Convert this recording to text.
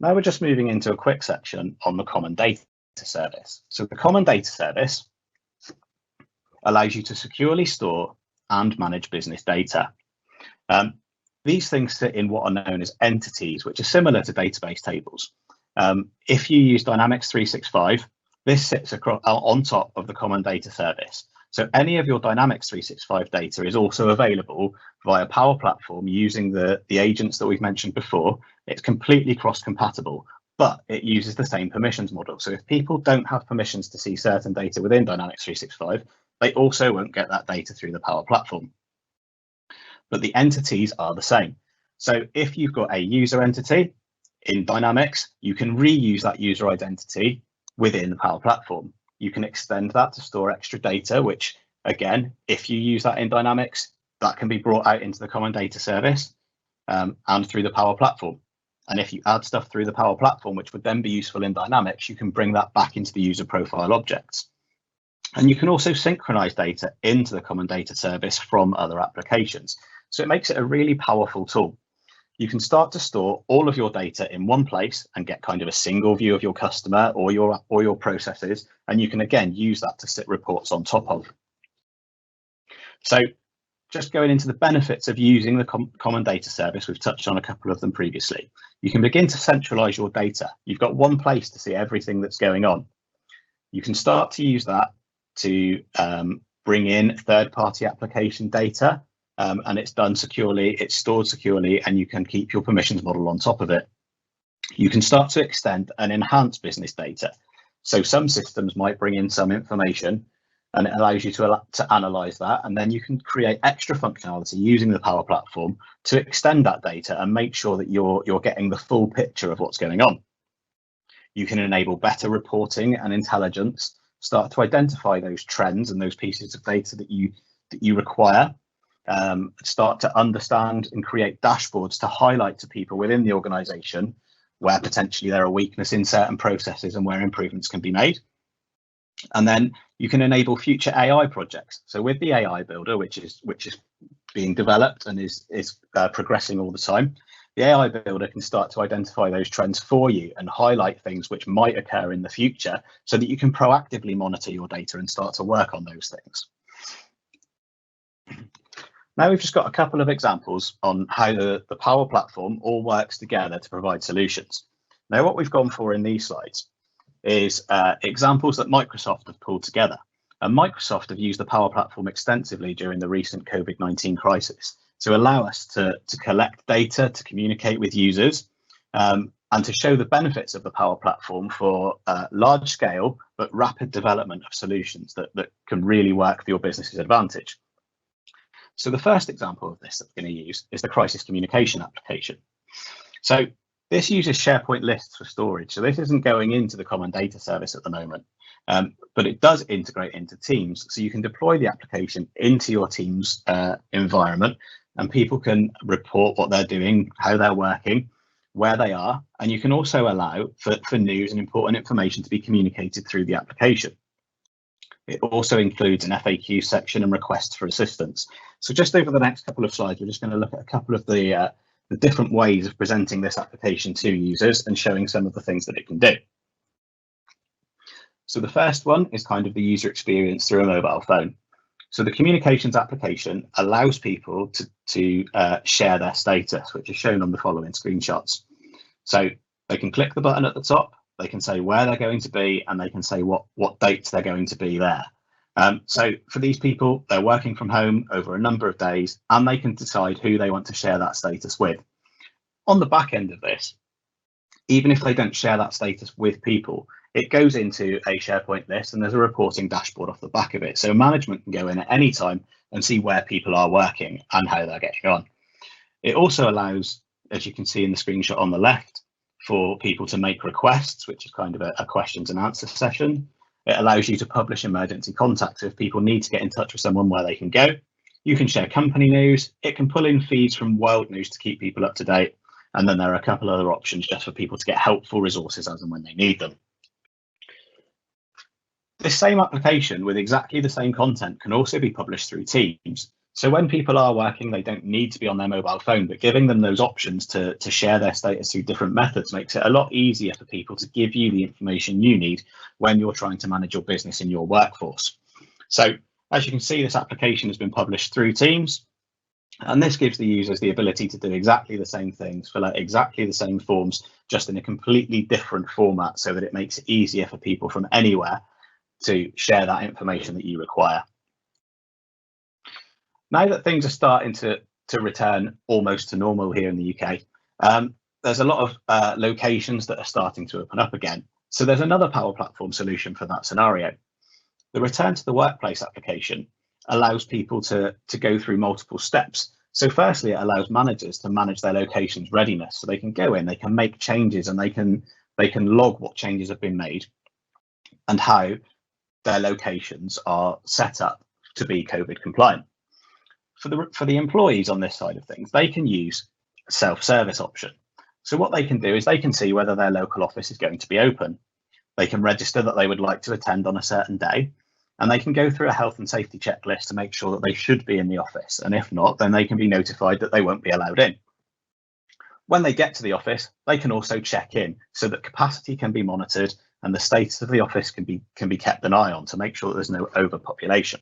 Now we're just moving into a quick section on the Common Data Service. So the Common Data Service allows you to securely store and manage business data. These things sit in what are known as entities, which are similar to database tables. If you use Dynamics 365, this sits across, on top of the Common Data Service. So any of your Dynamics 365 data is also available via Power Platform using the agents that we've mentioned before. It's completely cross-compatible, but it uses the same permissions model. So if people don't have permissions to see certain data within Dynamics 365, they also won't get that data through the Power Platform. But the entities are the same. So if you've got a user entity in Dynamics, you can reuse that user identity within the Power Platform. You can extend that to store extra data, which again, if you use that in Dynamics, that can be brought out into the Common Data Service and through the Power Platform. And if you add stuff through the Power Platform, which would then be useful in Dynamics, you can bring that back into the user profile objects. And you can also synchronize data into the Common Data Service from other applications. So it makes it a really powerful tool. You can start to store all of your data in one place and get kind of a single view of your customer or your processes. And you can again use that to sit reports on top of. So just going into the benefits of using the Common Data Service, we've touched on a couple of them previously. You can begin to centralize your data. You've got one place to see everything that's going on. You can start to use that to bring in third-party application data, and it's done securely, it's stored securely, and you can keep your permissions model on top of it. You can start to extend and enhance business data. So some systems might bring in some information and it allows you to analyze that, and then you can create extra functionality using the Power Platform to extend that data and make sure that you're getting the full picture of what's going on. You can enable better reporting and intelligence, start to identify those trends and those pieces of data that you require, start to understand and create dashboards to highlight to people within the organization where potentially there are weaknesses in certain processes and where improvements can be made. And then you can enable future AI projects. So with the AI Builder, which is being developed and is progressing all the time, the AI Builder can start to identify those trends for you and highlight things which might occur in the future so that you can proactively monitor your data and start to work on those things. Now we've just got a couple of examples on how the Power Platform all works together to provide solutions. Now what we've gone for in these slides is examples that Microsoft have pulled together. And Microsoft have used the Power Platform extensively during the recent COVID-19 crisis to allow us to collect data, to communicate with users, and to show the benefits of the Power Platform for large scale but rapid development of solutions that can really work for your business's advantage. So the first example of this that we're going to use is the crisis communication application. So this uses SharePoint lists for storage. So this isn't going into the Common Data Service at the moment, but it does integrate into Teams. So you can deploy the application into your Teams environment and people can report what they're doing, how they're working, where they are. And you can also allow for news and important information to be communicated through the application. It also includes an FAQ section and requests for assistance. So just over the next couple of slides, we're just going to look at a couple of the different ways of presenting this application to users and showing some of the things that it can do. So the first one is kind of the user experience through a mobile phone. So the communications application allows people to share their status, which is shown on the following screenshots. So they can click the button at the top, they can say where they're going to be, and they can say what dates they're going to be there. So for these people, they're working from home over a number of days, and they can decide who they want to share that status with. On the back end of this, even if they don't share that status with people, it goes into a SharePoint list and there's a reporting dashboard off the back of it. So management can go in at any time and see where people are working and how they're getting on. It also allows, as you can see in the screenshot on the left, for people to make requests, which is kind of a questions and answers session. It allows you to publish emergency contacts if people need to get in touch with someone where they can go. You can share company news. It can pull in feeds from world news to keep people up to date. And then there are a couple other options just for people to get helpful resources as and when they need them. This same application with exactly the same content can also be published through Teams. So when people are working, they don't need to be on their mobile phone, but giving them those options to share their status through different methods makes it a lot easier for people to give you the information you need when you're trying to manage your business and your workforce. So as you can see, this application has been published through Teams, and this gives the users the ability to do exactly the same things, fill out exactly the same forms, just in a completely different format, so that it makes it easier for people from anywhere to share that information that you require. Now that things are starting to return almost to normal here in the UK, there's a lot of locations that are starting to open up again. So there's another Power Platform solution for that scenario. The Return to the Workplace application allows people to go through multiple steps. So firstly, it allows managers to manage their location's readiness. So they can go in, they can make changes, and they can log what changes have been made and how their locations are set up to be COVID compliant. For the employees on this side of things, they can use a self-service option. So what they can do is they can see whether their local office is going to be open. They can register that they would like to attend on a certain day, and they can go through a health and safety checklist to make sure that they should be in the office. And if not, then they can be notified that they won't be allowed in. When they get to the office, they can also check in so that capacity can be monitored and the status of the office can be kept an eye on to make sure that there's no overpopulation.